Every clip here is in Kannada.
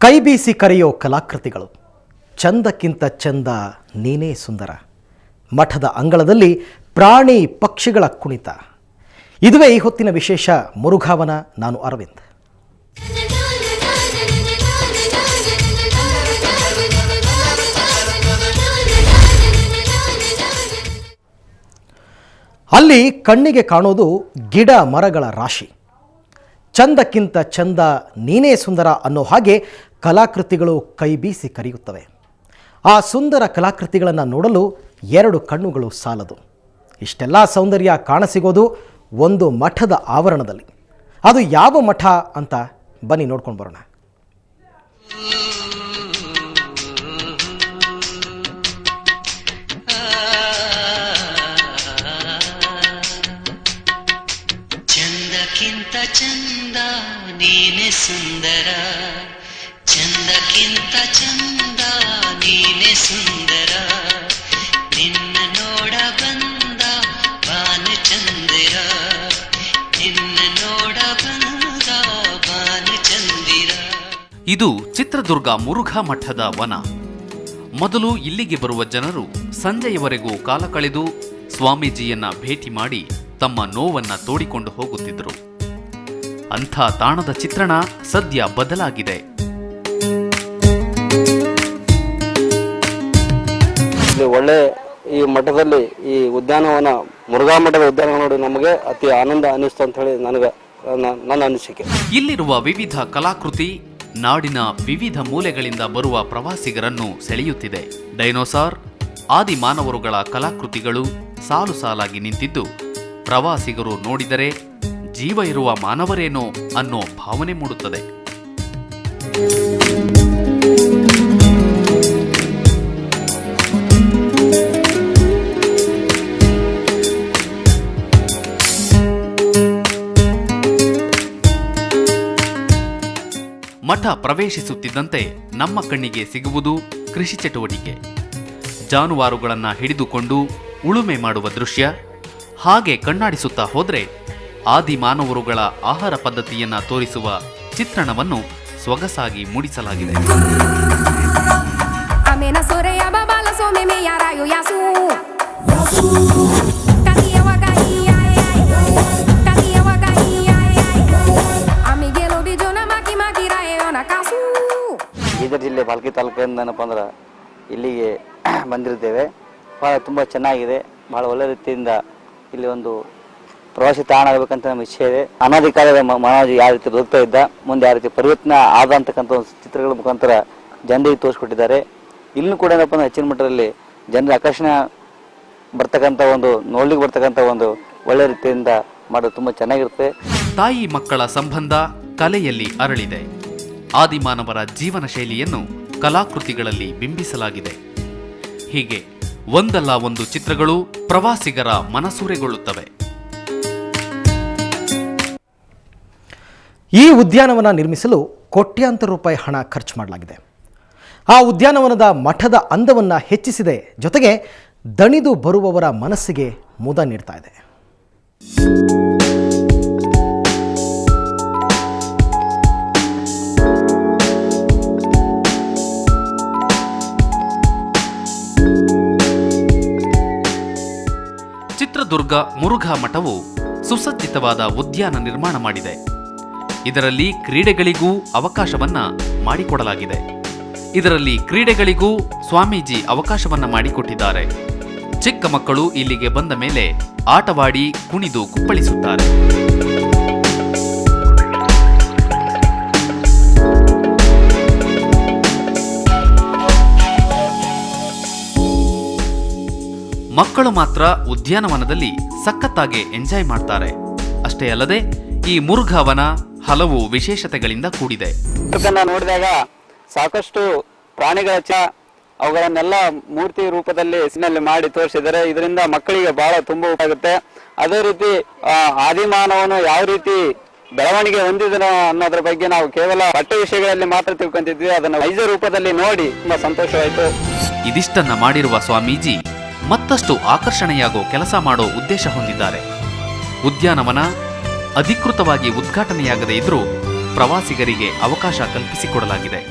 ಕೈ ಬೀಸಿ ಕರೆಯೋ ಕಲಾಕೃತಿಗಳು. ಚಂದಕ್ಕಿಂತ ಚಂದ ನೀನೇ ಸುಂದರ. ಮಠದ ಅಂಗಳದಲ್ಲಿ ಪ್ರಾಣಿ ಪಕ್ಷಿಗಳ ಕುಣಿತ. ಇದುವೇ ಈ ಹೊತ್ತಿನ ವಿಶೇಷ ಮುರುಘಾವನ. ನಾನು ಅರವಿಂದ್. ಅಲ್ಲಿ ಕಣ್ಣಿಗೆ ಕಾಣೋದು ಗಿಡ ಮರಗಳ ರಾಶಿ. ಚಂದಕ್ಕಿಂತ ಚಂದ ನೀನೇ ಸುಂದರ ಅನ್ನೋ ಹಾಗೆ ಕಲಾಕೃತಿಗಳು ಕೈ ಬೀಸಿ ಕರೆಯುತ್ತವೆ. ಆ ಸುಂದರ ಕಲಾಕೃತಿಗಳನ್ನು ನೋಡಲು ಎರಡು ಕಣ್ಣುಗಳು ಸಾಲದು. ಇಷ್ಟೆಲ್ಲ ಸೌಂದರ್ಯ ಕಾಣಸಿಗೋದು ಒಂದು ಮಠದ ಆವರಣದಲ್ಲಿ. ಅದು ಯಾವ ಮಠ ಅಂತ ಬನ್ನಿ ನೋಡ್ಕೊಂಡು ಬರೋಣ. ಚಂದಕ್ಕಿಂತ ಚಂದ ನೀನೆ ಸುಂದರ, ಚಂದಕ್ಕಿಂತ ಚಂದ ನೀನೆ ಸುಂದರ, ನಿನ್ನ ನೋಡ ಬಂದ ಭಾನುಚಂದಿರ, ನಿನ್ನ ನೋಡ ಬಂದ ಭಾನುಚಂದಿರ. ಇದು ಚಿತ್ರದುರ್ಗ ಮುರುಘಾ ಮಠದ ವನ. ಮೊದಲು ಇಲ್ಲಿಗೆ ಬರುವ ಜನರು ಸಂಜೆಯವರೆಗೂ ಕಾಲ ಕಳೆದು ಸ್ವಾಮೀಜಿಯನ್ನ ಭೇಟಿ ಮಾಡಿ ತಮ್ಮ ನೋವನ್ನ ತೋಡಿಕೊಂಡು ಹೋಗುತ್ತಿದ್ದರು. ಅಂಥ ತಾಣದ ಚಿತ್ರಣ ಸದ್ಯ ಬದಲಾಗಿದೆ. ಒಳ್ಳೆ ಈ ಮಠದಲ್ಲಿ ಈ ಉದ್ಯಾನವನ, ಮುರುಘಾ ಮಠದ ಉದ್ಯಾನವನ ನೋಡಿ ನಮಗೆ ಅತಿ ಆನಂದ ಅನಿಸ್ತು ಅಂತ ಹೇಳಿ ನನ್ನ ಅನಿಸಿಕೆ. ಇಲ್ಲಿರುವ ವಿವಿಧ ಕಲಾಕೃತಿ ನಾಡಿನ ವಿವಿಧ ಮೂಲೆಗಳಿಂದ ಬರುವ ಪ್ರವಾಸಿಗರನ್ನು ಸೆಳೆಯುತ್ತಿದೆ. ಡೈನೋಸಾರ್, ಆದಿ ಮಾನವರುಗಳ ಕಲಾಕೃತಿಗಳು ಸಾಲು ಸಾಲಾಗಿ ನಿಂತಿದ್ದು ಪ್ರವಾಸಿಗರು ನೋಡಿದರೆ ಜೀವ ಇರುವ ಮಾನವರೇನೋ ಅನ್ನೋ ಭಾವನೆ ಮೂಡುತ್ತದೆ. ಮಠ ಪ್ರವೇಶಿಸುತ್ತಿದ್ದಂತೆ ನಮ್ಮ ಕಣ್ಣಿಗೆ ಸಿಗುವುದು ಕೃಷಿ ಚಟುವಟಿಕೆ. ಜಾನುವಾರುಗಳನ್ನ ಹಿಡಿದುಕೊಂಡು ಉಳುಮೆ ಮಾಡುವ ದೃಶ್ಯ. ಹಾಗೆ ಕಣ್ಣಾಡಿಸುತ್ತಾ ಹೋದ್ರೆ ಆದಿ ಮಾನವರುಗಳ ಆಹಾರ ಪದ್ಧತಿಯನ್ನ ತೋರಿಸುವ ಚಿತ್ರಣವನ್ನು ಸೊಗಸಾಗಿ ಮೂಡಿಸಲಾಗಿದೆ. ಬೀದರ್ ಜಿಲ್ಲೆ ಬಾಲ್ಕಿ ತಾಲೂಕಿಂದ ಏನಪ್ಪ ಅಂದ್ರೆ ಇಲ್ಲಿಗೆ ಬಂದಿರ್ತೇವೆ. ಭಾಳ ತುಂಬ ಚೆನ್ನಾಗಿದೆ. ಭಾಳ ಒಳ್ಳೆ ರೀತಿಯಿಂದ ಇಲ್ಲಿ ಒಂದು ಪ್ರವಾಸಿ ತಾಣ ಆಗಬೇಕಂತ ನಮ್ಮ ಇಚ್ಛೆ ಇದೆ. ಅನಾದಿ ಕಾಲದ ಮಾನವ ಯಾವ ರೀತಿ ಬದುಕ್ತಾ ಇದ್ದ, ಮುಂದೆ ಯಾವ ರೀತಿ ಪರಿವರ್ತನೆ ಆದ ಅಂತಕ್ಕಂಥ ಒಂದು ಚಿತ್ರಗಳ ಮುಖಾಂತರ ಜನರಿಗೆ ತೋರಿಸ್ಕೊಟ್ಟಿದ್ದಾರೆ. ಇಲ್ಲೂ ಕೂಡ ಏನಪ್ಪ ಅಂದ್ರೆ ಹೆಚ್ಚಿನ ಮಟ್ಟದಲ್ಲಿ ಜನರ ಆಕರ್ಷಣೆ ಬರ್ತಕ್ಕಂಥ ಒಂದು ನೋಡ್ಲಿಕ್ಕೆ ಬರ್ತಕ್ಕಂಥ ಒಂದು ಒಳ್ಳೆ ರೀತಿಯಿಂದ ಮಾಡೋದು ತುಂಬ ಚೆನ್ನಾಗಿರುತ್ತೆ. ತಾಯಿ ಮಕ್ಕಳ ಸಂಬಂಧ ಕಲೆಯಲ್ಲಿ ಅರಳಿದೆ. ಆದಿಮಾನವರ ಜೀವನ ಶೈಲಿಯನ್ನು ಕಲಾಕೃತಿಗಳಲ್ಲಿ ಬಿಂಬಿಸಲಾಗಿದೆ. ಹೀಗೆ ಒಂದಲ್ಲ ಒಂದು ಚಿತ್ರಗಳು ಪ್ರವಾಸಿಗರ ಮನಸೂರೆಗೊಳ್ಳುತ್ತವೆ. ಈ ಉದ್ಯಾನವನ ನಿರ್ಮಿಸಲು ಕೋಟ್ಯಾಂತರ ರೂಪಾಯಿ ಹಣ ಖರ್ಚು ಮಾಡಲಾಗಿದೆ. ಆ ಉದ್ಯಾನವನದ ಮಠದ ಅಂದವನ್ನು ಹೆಚ್ಚಿಸಿದೆ, ಜೊತೆಗೆ ದಣಿದು ಬರುವವರ ಮನಸ್ಸಿಗೆ ಮುದ ನೀಡ್ತಾ ಇದೆ. ಚಿತ್ರದುರ್ಗ ಮುರುಘಾ ಮಠವು ಸುಸಜ್ಜಿತವಾದ ಉದ್ಯಾನ ನಿರ್ಮಾಣ ಮಾಡಿದೆ. ಇದರಲ್ಲಿ ಕ್ರೀಡೆಗಳಿಗೂ ಅವಕಾಶವನ್ನ ಮಾಡಿಕೊಡಲಾಗಿದೆ. ಸ್ವಾಮೀಜಿ ಅವಕಾಶವನ್ನ ಮಾಡಿಕೊಟ್ಟಿದ್ದಾರೆ. ಚಿಕ್ಕ ಮಕ್ಕಳು ಇಲ್ಲಿಗೆ ಬಂದ ಮೇಲೆ ಆಟವಾಡಿ ಕುಣಿದು ಕುಪ್ಪಳಿಸುತ್ತಾರೆ. ಮಕ್ಕಳು ಮಾತ್ರ ಉದ್ಯಾನವನದಲ್ಲಿ ಸಖತ್ತಾಗಿ ಎಂಜಾಯ್ ಮಾಡ್ತಾರೆ. ಅಷ್ಟೇ ಅಲ್ಲದೆ ಈ ಮುರುಘಾವನ ಹಲವು ವಿಶೇಷತೆಗಳಿಂದ ಕೂಡಿದೆ. ನೋಡಿದಾಗ ಸಾಕಷ್ಟು ಪ್ರಾಣಿಗಳ ಅವುಗಳನ್ನೆಲ್ಲ ಮೂರ್ತಿ ರೂಪದಲ್ಲಿ ಮಾಡಿ ತೋರಿಸಿದ್ದಾರೆ. ಇದರಿಂದ ಮಕ್ಕಳಿಗೆ ಬಹಳ ತುಂಬಾ ಆಗುತ್ತೆ. ಅದೇ ರೀತಿ ಆದಿಮಾನವನು ಯಾವ ರೀತಿ ಬೆಳವಣಿಗೆ ಹೊಂದಿದನೋ ಅನ್ನೋದ್ರ ಬಗ್ಗೆ ನಾವು ಕೇವಲ ಪಠ್ಯ ವಿಷಯಗಳಲ್ಲಿ ಮಾತ್ರ ತಿಳ್ಕೊಂತಿದ್ವಿ. ಅದನ್ನು ನೈಜ ರೂಪದಲ್ಲಿ ನೋಡಿ ತುಂಬಾ ಸಂತೋಷವಾಯಿತು. ಇದಿಷ್ಟನ್ನ ಮಾಡಿರುವ ಸ್ವಾಮೀಜಿ ಮತ್ತಷ್ಟು ಆಕರ್ಷಣೆಯಾಗೋ ಕೆಲಸ ಮಾಡೋ ಉದ್ದೇಶ ಹೊಂದಿದ್ದಾರೆ. ಉದ್ಯಾನವನ ಅಧಿಕೃತವಾಗಿ ಉದ್ಘಾಟನೆಯಾಗದೇ ಇದ್ರೂ ಪ್ರವಾಸಿಗರಿಗೆ ಅವಕಾಶ ಕಲ್ಪಿಸಿಕೊಡಲಾಗಿದೆ.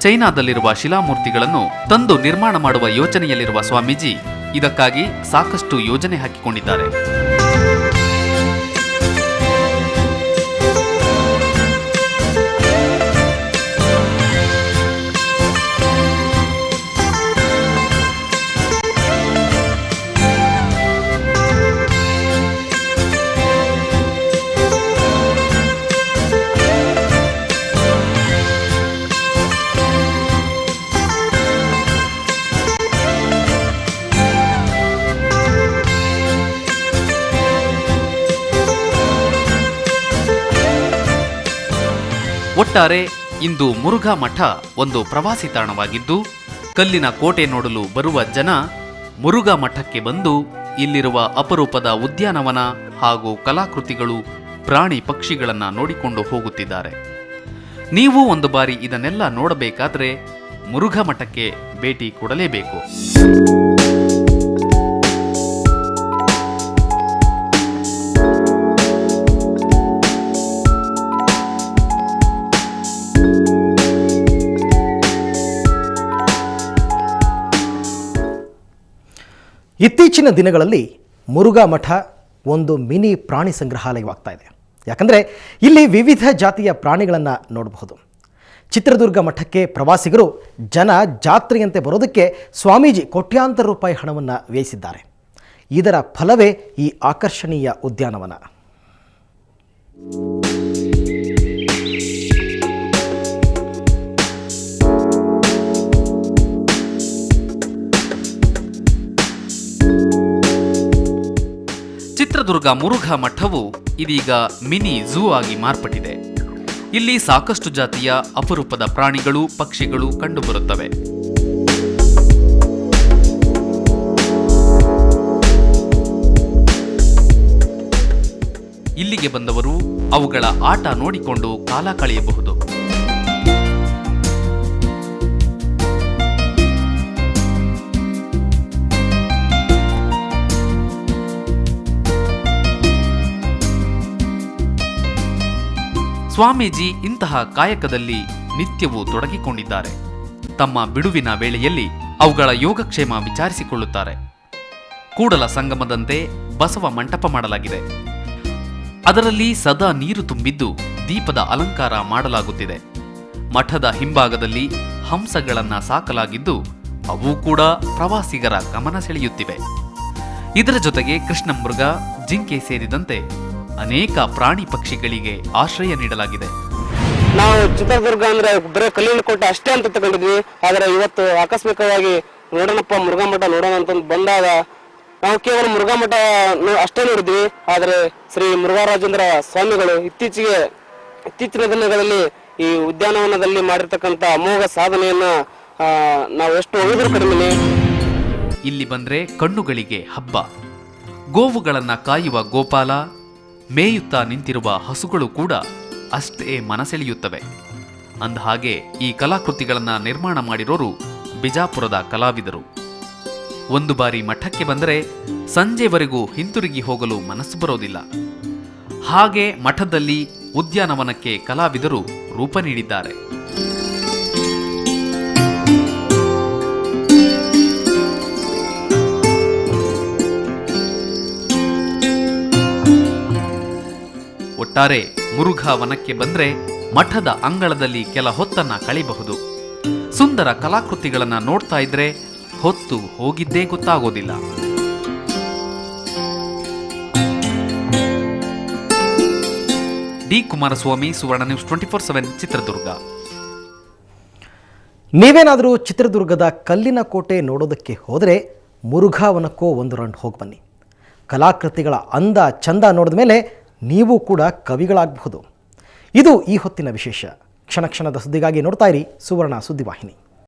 ಚೈನಾದಲ್ಲಿರುವ ಶಿಲಾಮೂರ್ತಿಗಳನ್ನು ತಂದು ನಿರ್ಮಾಣ ಮಾಡುವ ಯೋಚನೆಯಲ್ಲಿರುವ ಸ್ವಾಮೀಜಿ ಇದಕ್ಕಾಗಿ ಸಾಕಷ್ಟು ಯೋಜನೆ ಹಾಕಿಕೊಂಡಿದ್ದಾರೆ. ಒಟ್ಟಾರೆ ಇಂದು ಮುರುಘಾ ಮಠ ಒಂದು ಪ್ರವಾಸಿ ತಾಣವಾಗಿದ್ದು, ಕಲ್ಲಿನ ಕೋಟೆ ನೋಡಲು ಬರುವ ಜನ ಮುರುಘಾ ಮಠಕ್ಕೆ ಬಂದು ಇಲ್ಲಿರುವ ಅಪರೂಪದ ಉದ್ಯಾನವನ ಹಾಗೂ ಕಲಾಕೃತಿಗಳು, ಪ್ರಾಣಿ ಪಕ್ಷಿಗಳನ್ನು ನೋಡಿಕೊಂಡು ಹೋಗುತ್ತಿದ್ದಾರೆ. ನೀವು ಒಂದು ಬಾರಿ ಇದನ್ನೆಲ್ಲ ನೋಡಬೇಕಾದ್ರೆ ಮುರುಘಾ ಮಠಕ್ಕೆ ಭೇಟಿ ಕೊಡಲೇಬೇಕು. ಇತ್ತೀಚಿನ ದಿನಗಳಲ್ಲಿ ಮುರುಘಾ ಮಠ ಒಂದು ಮಿನಿ ಪ್ರಾಣಿ ಸಂಗ್ರಹಾಲಯವಾಗ್ತಾ ಇದೆ. ಯಾಕಂದರೆ ಇಲ್ಲಿ ವಿವಿಧ ಜಾತಿಯ ಪ್ರಾಣಿಗಳನ್ನು ನೋಡಬಹುದು. ಚಿತ್ರದುರ್ಗ ಮಠಕ್ಕೆ ಪ್ರವಾಸಿಗರು ಜನ ಜಾತ್ರೆಯಂತೆ ಬರೋದಕ್ಕೆ ಸ್ವಾಮೀಜಿ ಕೋಟ್ಯಾಂತರ ರೂಪಾಯಿ ಹಣವನ್ನು ವ್ಯಯಿಸಿದ್ದಾರೆ. ಇದರ ಫಲವೇ ಈ ಆಕರ್ಷಣೀಯ ಉದ್ಯಾನವನ. ಚಿತ್ರದುರ್ಗ ಮುರುಘಾ ಮಠವು ಇದೀಗ ಮಿನಿ ಝೂ ಆಗಿ ಮಾರ್ಪಟ್ಟಿದೆ. ಇಲ್ಲಿ ಸಾಕಷ್ಟು ಜಾತಿಯ ಅಪರೂಪದ ಪ್ರಾಣಿಗಳು, ಪಕ್ಷಿಗಳು ಕಂಡುಬರುತ್ತವೆ. ಇಲ್ಲಿಗೆ ಬಂದವರು ಅವುಗಳ ಆಟ ನೋಡಿಕೊಂಡು ಕಾಲ ಕಳೆಯಬಹುದು. ಸ್ವಾಮೀಜಿ ಇಂತಹ ಕಾಯಕದಲ್ಲಿ ನಿತ್ಯವೂ ತೊಡಗಿಕೊಂಡಿದ್ದಾರೆ. ತಮ್ಮ ಬಿಡುವಿನ ವೇಳೆಯಲ್ಲಿ ಅವುಗಳ ಯೋಗಕ್ಷೇಮ ವಿಚಾರಿಸಿಕೊಳ್ಳುತ್ತಾರೆ. ಕೂಡಲ ಸಂಗಮದಂತೆ ಬಸವ ಮಂಟಪ ಮಾಡಲಾಗಿದೆ. ಅದರಲ್ಲಿ ಸದಾ ನೀರು ತುಂಬಿದ್ದು ದೀಪದ ಅಲಂಕಾರ ಮಾಡಲಾಗುತ್ತಿದೆ. ಮಠದ ಹಿಂಭಾಗದಲ್ಲಿ ಹಂಸಗಳನ್ನು ಸಾಕಲಾಗಿದ್ದು ಅವು ಕೂಡ ಪ್ರವಾಸಿಗರ ಗಮನ ಸೆಳೆಯುತ್ತಿವೆ. ಇದರ ಜೊತೆಗೆ ಕೃಷ್ಣಮೃಗ, ಜಿಂಕೆ ಸೇರಿದಂತೆ ಅನೇಕ ಪ್ರಾಣಿ ಪಕ್ಷಿಗಳಿಗೆ ಆಶ್ರಯ ನೀಡಲಾಗಿದೆ. ನಾವು ಚಿತ್ರದುರ್ಗ ಅಂದ್ರೆ ಬರೀ ಕಲ್ಲಿನ ಕೋಟೆ ಅಷ್ಟೇ ಅಂತ ತಗೊಂಡಿದ್ವಿ. ಆದ್ರೆ ಇವತ್ತು ಆಕಸ್ಮಿಕವಾಗಿ ನೋಡೋಣಪ್ಪ ಮುರುಘಾ ಮಠ ನೋಡೋಣ ಅಂತ ಬಂದಾಗ ನಾವು ಕೇವಲ ಮುರುಘಾ ಮಠ ಅಷ್ಟೇ ನೋಡಿದ್ವಿ. ಆದ್ರೆ ಶ್ರೀ ಮುರುಘರಾಜೇಂದ್ರ ಸ್ವಾಮಿಗಳು ಇತ್ತೀಚಿನ ದಿನಗಳಲ್ಲಿ ಈ ಉದ್ಯಾನವನದಲ್ಲಿ ಮಾಡಿರ್ತಕ್ಕಂಥ ಅಮೋಘ ಸಾಧನೆಯನ್ನ ನಾವು ಎಷ್ಟು ಹೊಗಳಿದ್ರು ಕಡಿಮೆ. ಇಲ್ಲಿ ಬಂದ್ರೆ ಕಣ್ಣುಗಳಿಗೆ ಹಬ್ಬ. ಗೋವುಗಳನ್ನ ಕಾಯುವ ಗೋಪಾಲ, ಮೇಯುತ್ತಾ ನಿಂತಿರುವ ಹಸುಗಳು ಕೂಡ ಅಷ್ಟೇ ಮನಸೆಳೆಯುತ್ತವೆ. ಅಂದಹಾಗೆ ಈ ಕಲಾಕೃತಿಗಳನ್ನು ನಿರ್ಮಾಣ ಮಾಡಿರೋರು ಬಿಜಾಪುರದ ಕಲಾವಿದರು. ಒಂದು ಬಾರಿ ಮಠಕ್ಕೆ ಬಂದರೆ ಸಂಜೆವರೆಗೂ ಹಿಂತಿರುಗಿ ಹೋಗಲು ಮನಸ್ಸು ಬರೋದಿಲ್ಲ. ಹಾಗೆ ಮಠದಲ್ಲಿ ಉದ್ಯಾನವನಕ್ಕೆ ಕಲಾವಿದರು ರೂಪ ನೀಡಿದ್ದಾರೆ. ಒಟ್ಟಾರೆ ಮುರುಘಾ ವನಕ್ಕೆ ಬಂದ್ರೆ ಮಠದ ಅಂಗಳದಲ್ಲಿ ಕೆಲ ಹೊತ್ತನ್ನ ಕಳೆಯಬಹುದು. ಸುಂದರ ಕಲಾಕೃತಿಗಳನ್ನ ನೋಡ್ತಾ ಇದ್ರೆ ಹೊತ್ತು ಹೋಗಿದ್ದೇ ಗೊತ್ತಾಗೋದಿಲ್ಲ. ಡಿ ಕುಮಾರಸ್ವಾಮಿ, ಸುವರ್ಣ ನ್ಯೂಸ್ 24/7 ಚಿತ್ರದುರ್ಗ. ನೀವೇನಾದರೂ ಚಿತ್ರದುರ್ಗದ ಕಲ್ಲಿನ ಕೋಟೆ ನೋಡೋದಕ್ಕೆ ಹೋದರೆ ಮುರುಘಾ ವನಕ್ಕೋ ಒಂದು ರೌಂಡ್ ಹೋಗಿ ಬನ್ನಿ. ಕಲಾಕೃತಿಗಳ ಅಂದ ಚಂದ ನೋಡಿದ ಮೇಲೆ ನೀವು ಕೂಡ ಕವಿಗಳಾಗಬಹುದು. ಇದು ಈ ಹೊತ್ತಿನ ವಿಶೇಷ. ಕ್ಷಣ ಕ್ಷಣದ ಸುದ್ದಿಗಾಗಿ ನೋಡ್ತಾ ಇರಿ ಸುವರ್ಣ ಸುದ್ದಿವಾಹಿನಿ.